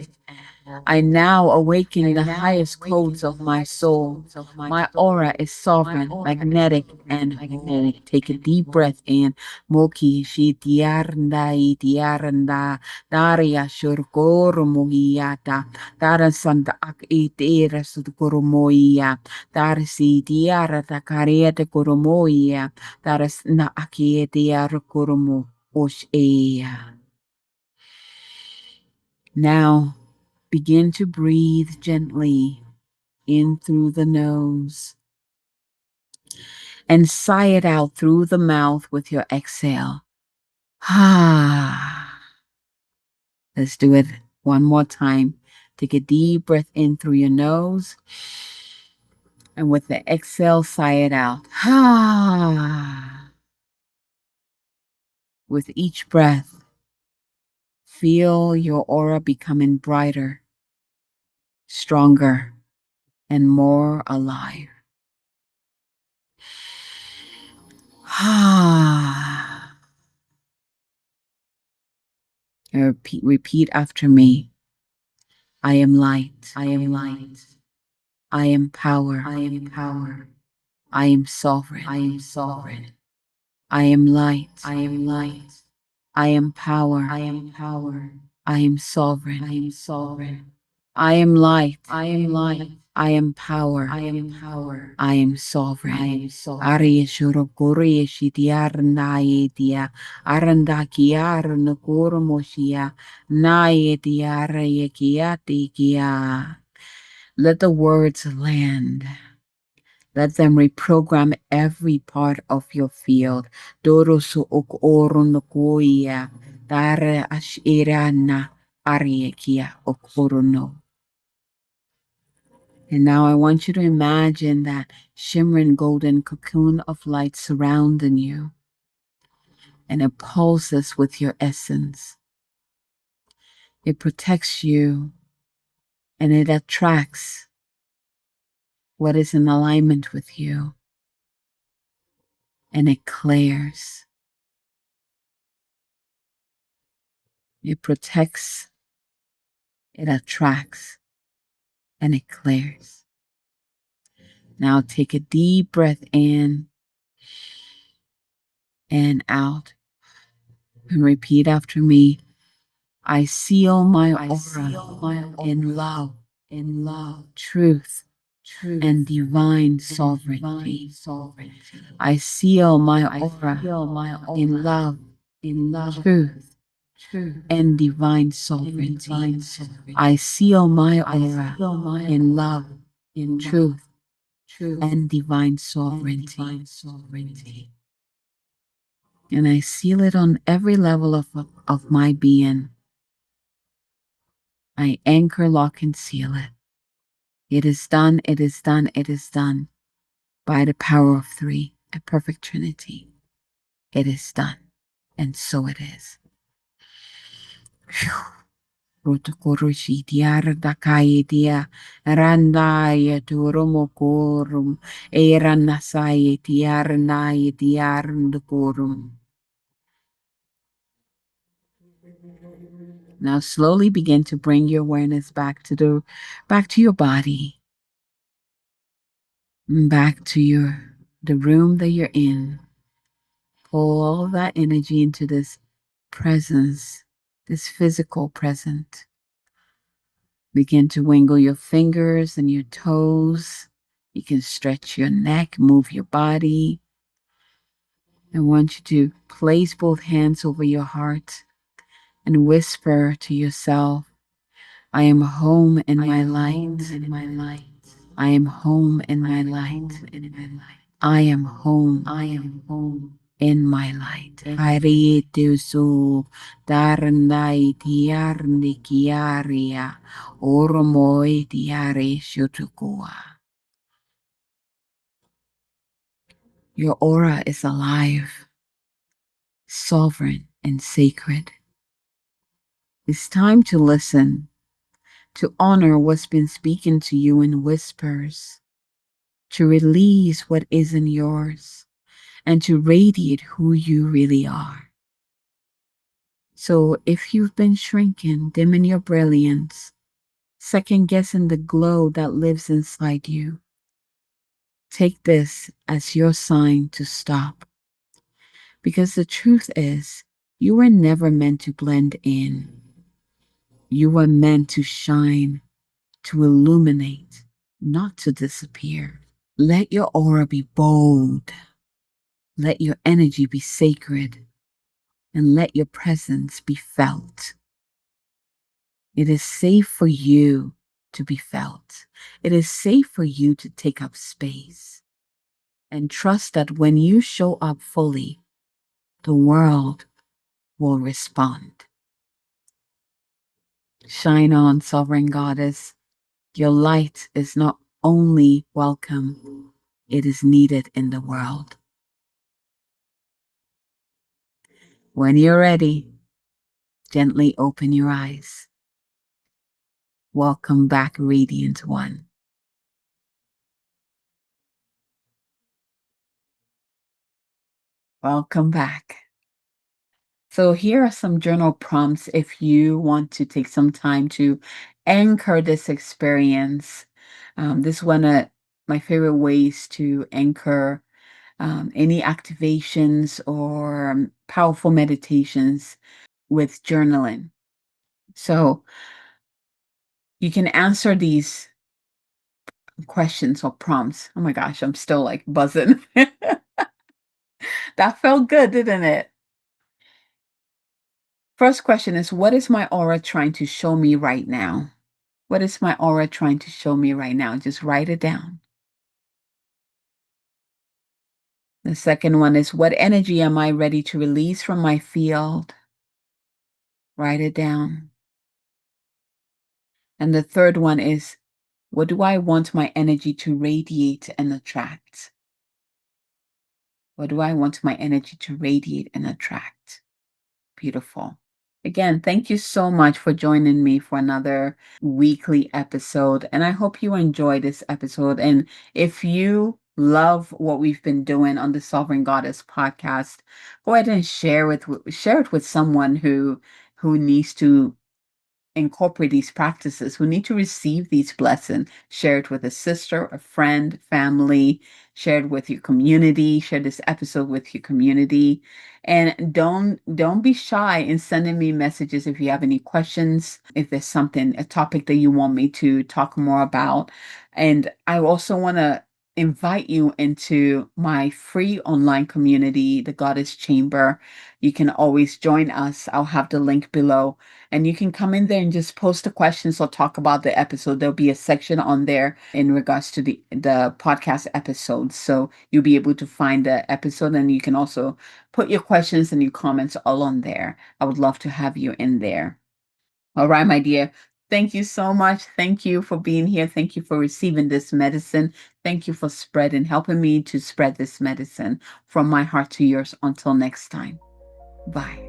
I now awaken the highest codes of my soul. My aura is sovereign, magnetic, and whole. Take a deep breath in. Moki shitiarnda itiarnda daria shurkoro mohiata dara santa ak itera sudkoromoia dar si tiara takariete koromoia dar na akietiar koromo oshea. Now begin to breathe gently in through the nose and sigh it out through the mouth with your exhale. Ah. Let's do it one more time. Take a deep breath in through your nose. And with the exhale, sigh it out. With each breath, feel your aura becoming brighter, stronger, and more alive. Repeat after me. I am light. I am light. I am power. I am power. I am sovereign. I am sovereign. I am light. I am light. I am power. I am power. I am sovereign. I am sovereign. I am light. I am light. I am power. I am power. I am sovereign. I am sovereign. Arya shurokuri shitiarna yetia. Aranda kiar nukuru moshia. Na yetiara yekiati kia. Let the words land. Let them reprogram every part of your field. Doro su ok oro nokoia. Dare ashirana ariekia ok oro no. And now I want you to imagine that shimmering golden cocoon of light surrounding you. And it pulses with your essence. It protects you and it attracts what is in alignment with you. And it clears. It protects, it attracts, and it clears. Now take a deep breath in and out. And repeat after me. I seal my aura in love, truth, and divine sovereignty. I seal my aura in love, truth, and divine sovereignty. I seal my aura in love, truth, and divine sovereignty. And I seal it on every level of my being. I anchor, lock, and seal it. It is done, it is done, it is done by the power of three, a perfect Trinity. It is done, and so it is. Rotokorushi diar dakai dia randaya turomokorum eranasai diar nai diar ndukorum. Now slowly begin to bring your awareness back to your body, back to the room that you're in. Pull all that energy into this presence, this physical present. Begin to wiggle your fingers and your toes. You can stretch your neck, move your body. I want you to place both hands over your heart and whisper to yourself, I am home in my light. I am home in my light. I am home. I am home in my light. Haritusu darnai tiarni kiaria oromoi tiare shutukua. Your aura is alive, sovereign, and sacred. It's time to listen, to honor what's been speaking to you in whispers, to release what isn't yours, and to radiate who you really are. So if you've been shrinking, dimming your brilliance, second guessing the glow that lives inside you, take this as your sign to stop. Because the truth is, you were never meant to blend in. You were meant to shine, to illuminate, not to disappear. Let your aura be bold. Let your energy be sacred. And let your presence be felt. It is safe for you to be felt. It is safe for you to take up space. And trust that when you show up fully, the world will respond. Shine on, sovereign goddess. Your light is not only welcome, it is needed in the world. When you're ready, gently open your eyes. Welcome back, Radiant One. Welcome back. So, here are some journal prompts if you want to take some time to anchor this experience. This is one of my favorite ways to anchor any activations or powerful meditations with journaling. So, you can answer these questions or prompts. Oh my gosh, I'm still like buzzing. That felt good, didn't it? First question is, what is my aura trying to show me right now? What is my aura trying to show me right now? Just write it down. The second one is, what energy am I ready to release from my field? Write it down. And the third one is, what do I want my energy to radiate and attract? What do I want my energy to radiate and attract? Beautiful. Again, thank you so much for joining me for another weekly episode. And I hope you enjoy this episode. And if you love what we've been doing on the Sovereign Goddess podcast, go ahead and share it with someone who needs to incorporate these practices, who need to receive these blessings. Share it with a sister, a friend, family, share it with your community, share this episode with your community. And don't be shy in sending me messages if you have any questions, if there's a topic that you want me to talk more about. And I also want to invite you into my free online community, the Goddess Chamber. You can always join us. I'll have the link below, and you can come in there and just post the questions or talk about the episode. There'll be a section on there in regards to the podcast episodes. So you'll be able to find the episode, and you can also put your questions and your comments all on there. I would love to have you in there. All right, my dear. Thank you so much. Thank you for being here. Thank you for receiving this medicine. Thank you for helping me to spread this medicine from my heart to yours. Until next time. Bye.